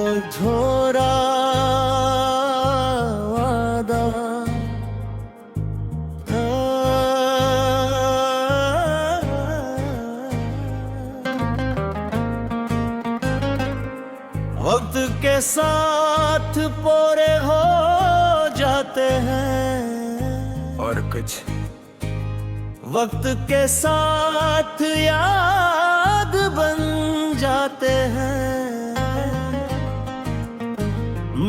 अधूरा वादा वक्त के साथ पूरे हो जाते हैं और कुछ वक्त के साथ याद बन जाते हैं,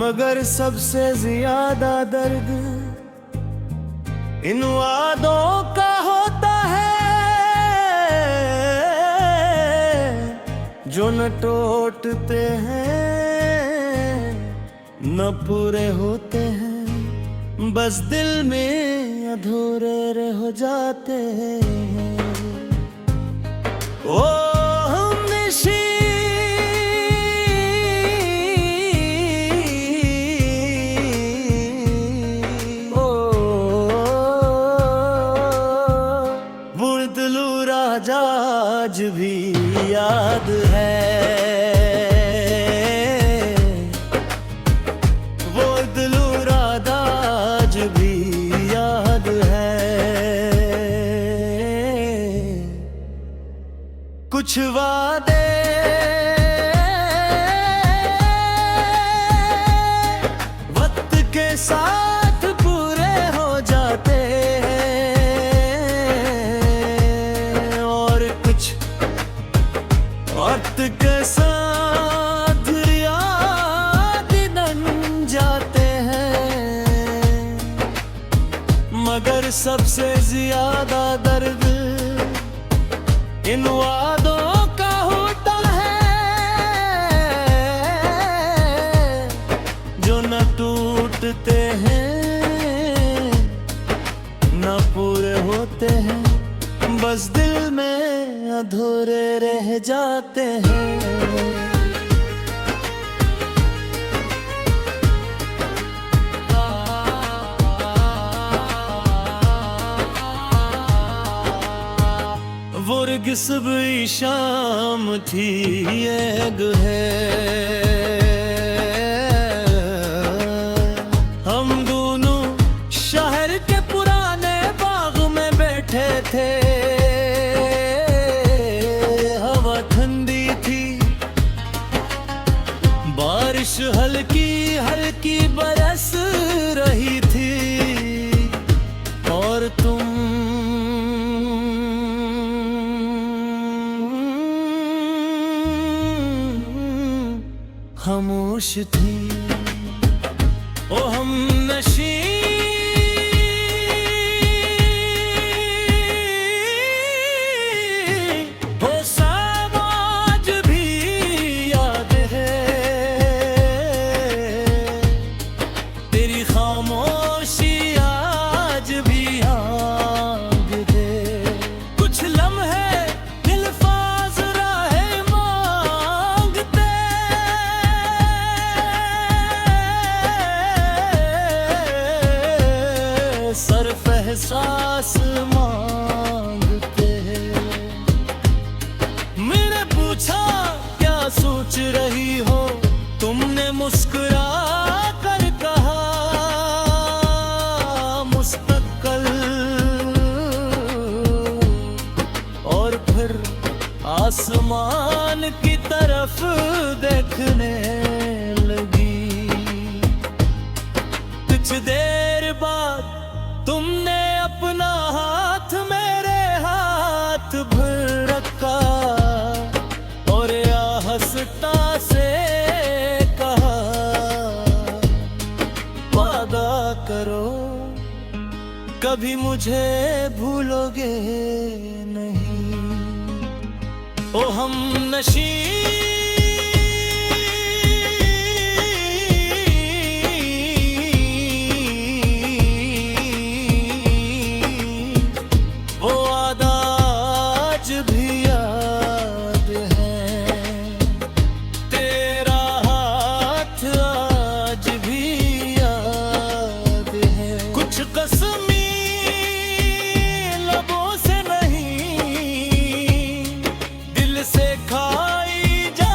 मगर सबसे ज्यादा दर्द इन वादों का होता है जो न टूटते हैं न पूरे होते हैं, बस दिल में अधूरे रह जाते हैं। ओ हमनशी ओ बुर्दलू राजा आज भी याद है, कुछ वादे वक्त के साथ पूरे हो जाते हैं और कुछ वक्त के साथ याद बन जाते हैं, मगर सबसे ज्यादा दर्द इन वादों का होता है जो न टूटते हैं न पूरे होते हैं, बस दिल में अधूरे रह जाते हैं। वो सुबह शाम थी एक है, हम दोनों शहर के पुराने बाग में बैठे थे, हवा ठंडी थी, बारिश हल्की हल्की बरस रही थी और तुम खामोश थी। ओ हम नशी वो सब आज भी याद है, तेरी खामोशी आज भी याद है, कुछ लम्हे अल्फाज राहे मांगते, सिर्फ एहसास मांगते हैं। मैंने पूछा क्या सोच रही हो, तुमने मुस्कुरा कर कहा मुस्तकबिल, और फिर आसमान की तरफ देखने लगी। कुछ देर बाद तुमने अपना हाथ मेरे हाथ भर रखा और हंसता से कहा वादा करो कभी मुझे भूलोगे नहीं। ओ हम नशी खाई जा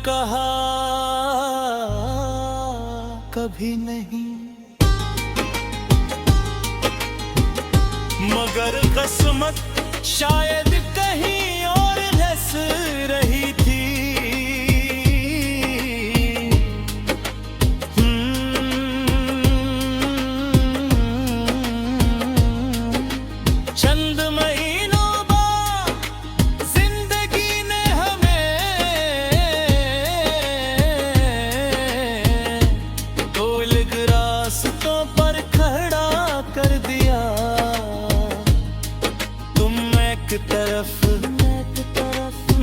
कहा कभी नहीं, मगर किस्मत शायद कहीं और धंस रही थी। चंद महीनों बाद जिंदगी ने हमें दो अलग रास्तों पर खड़ा कर दिया। तुम एक तरफ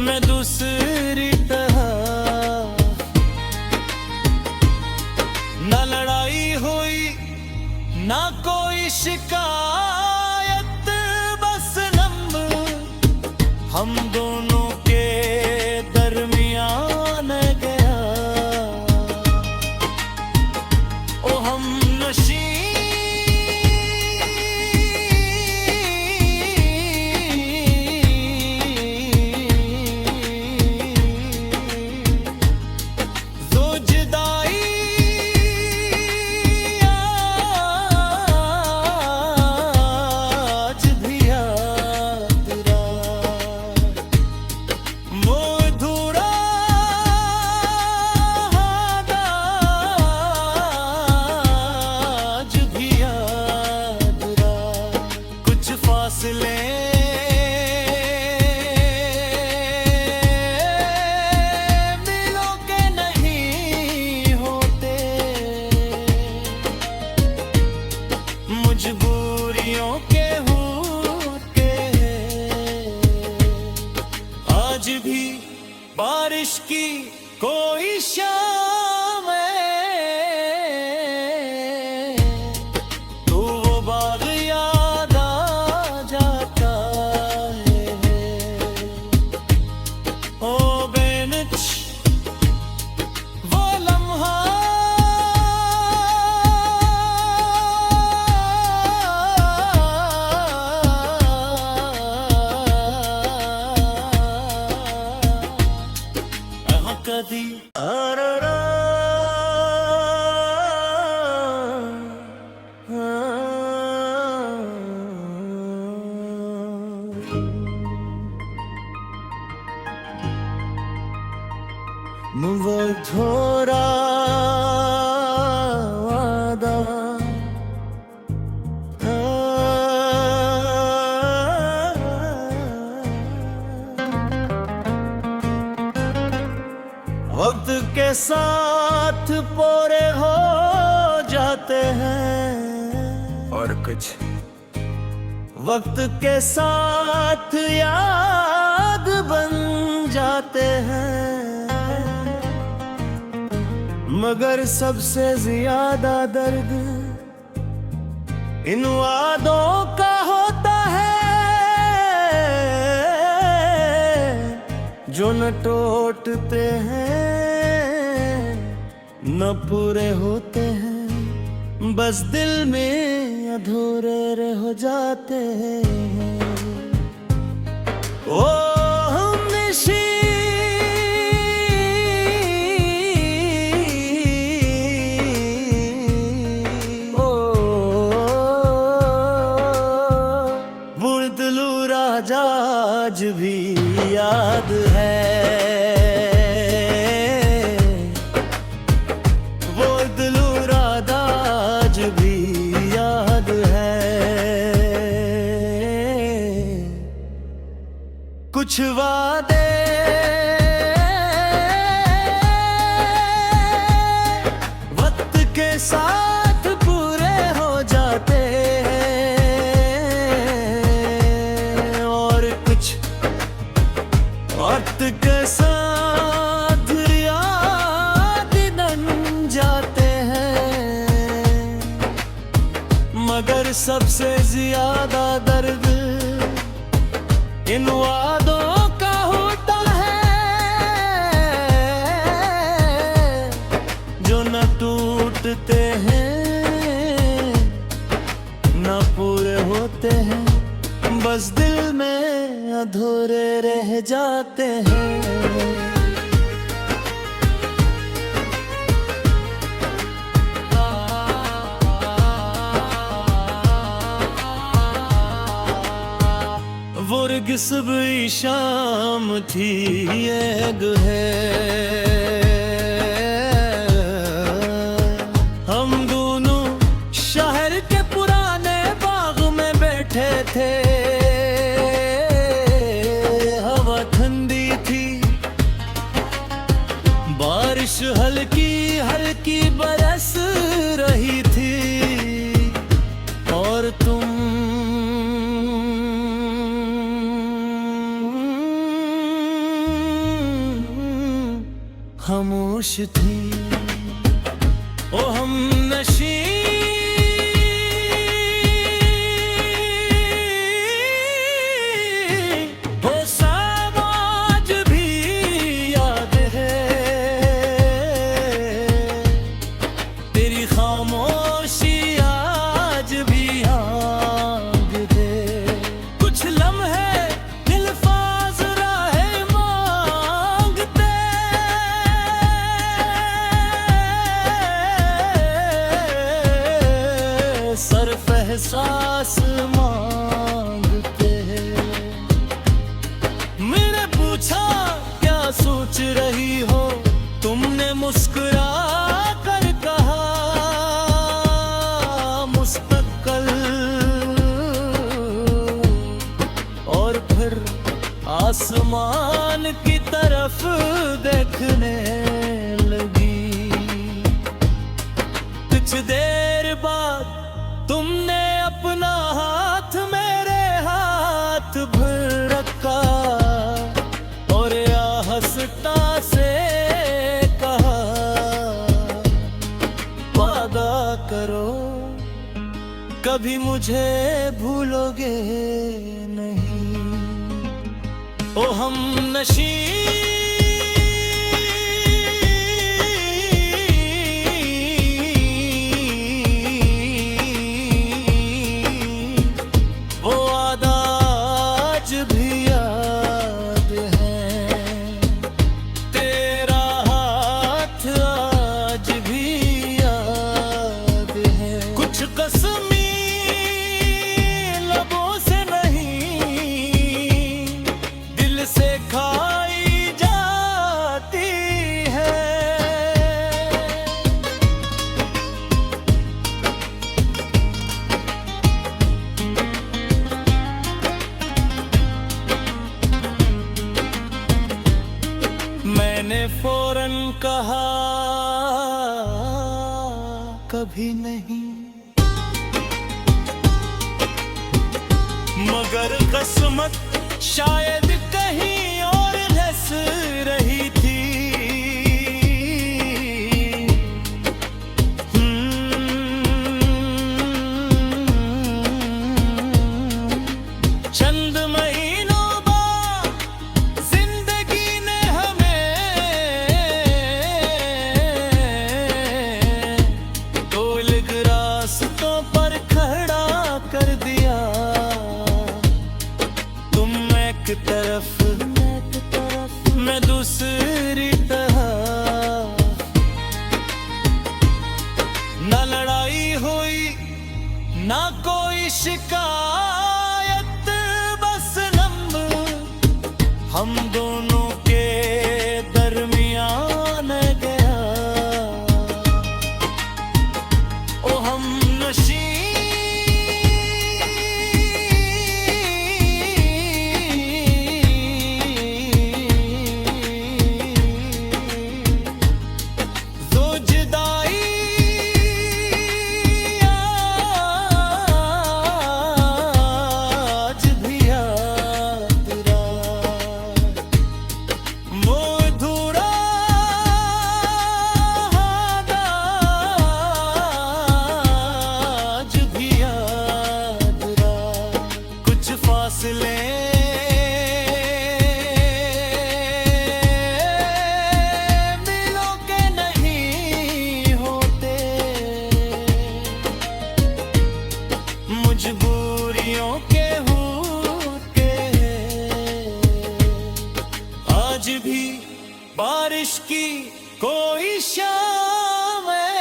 मैं दूसरी तरफ, ना लड़ाई हुई ना कोई शिकायत, बस नम हम दोनों के दरमियान गया। ओ हम नशी मजबूरियों के होते हैं। आज भी बारिश की कोई शाम है तो वो बाग याद आ जाता है। ओ बेनच वो लम्हा कदी थोड़ा वादा वक्त के साथ पूरे हो जाते हैं और कुछ वक्त के साथ याद बन जाते हैं। मगर सबसे ज्यादा दर्द इन वादों का होता है जो न टूटते हैं न पूरे होते हैं, बस दिल में अधूरे रह जाते हैं। ओ हमनशी ओ बुर्दलू राजा आज भी याद है। कुछ वादे वक्त के साथ पूरे हो जाते हैं और कुछ वक्त के साथ याद बन जाते हैं। मगर सबसे ज्यादा दर्द इन वादों का होता है जो न टूटते हैं न पूरे होते हैं, बस दिल में अधूरे रह जाते हैं। नरगिस भी शाम थी एक है। हम दोनों शहर के पुराने बाग में बैठे थे। हवा ठंडी थी, बारिश हल्की हल्की बरस रही थी और तुम खामोश थी। ओ हम नशी वो सब आज भी याद है। तेरी खामोशी आज भी याद है। कुछ लम्हे अल्फाज राहे मांगते, सर्फ एहसास मांगते हैं। मैंने पूछा क्या सोच रही हो, तुमने मुस्कुरा कर कहा मुस्तकबिल। और फिर आसमान की तरफ देखने लगी। कुछ देर बाद तुमने अपना हाथ मेरे हाथ भर रखा और हंसता से कहा, वादा करो कभी मुझे भूलोगे नहीं। ओ हम नशी मैंने फौरन कहा कभी नहीं, मगर किस्मत शायद कहीं और धंस रही थी। चंद महीनों बाद जिंदगी ने हमें दो अलग रास्तों पर खड़ा कर दिया। तुम एक तरफ मैं दूसरी तरफ। ना लड़ाई हुई ना कोई शिकायत, बस नम हम दोनों के दरमियान गया। ओ हम नशी फासले मिलों के नहीं होते, मजबूरियों के होते। आज भी बारिश की कोई शाम है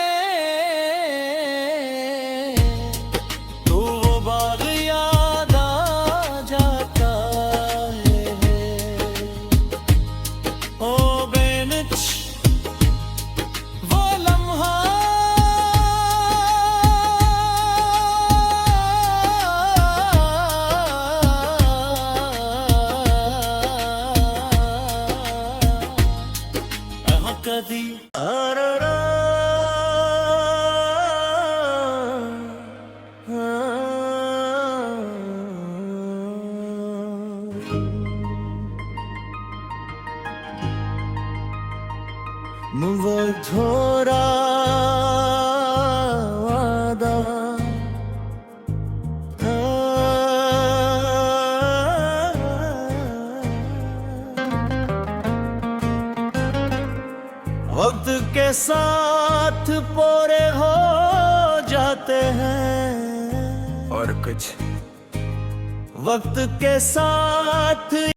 तो वो बाग याद आ जाता। मधुरा वादा वक्त के साथ पूरे हो जाते हैं, और कुछ वक्त के साथ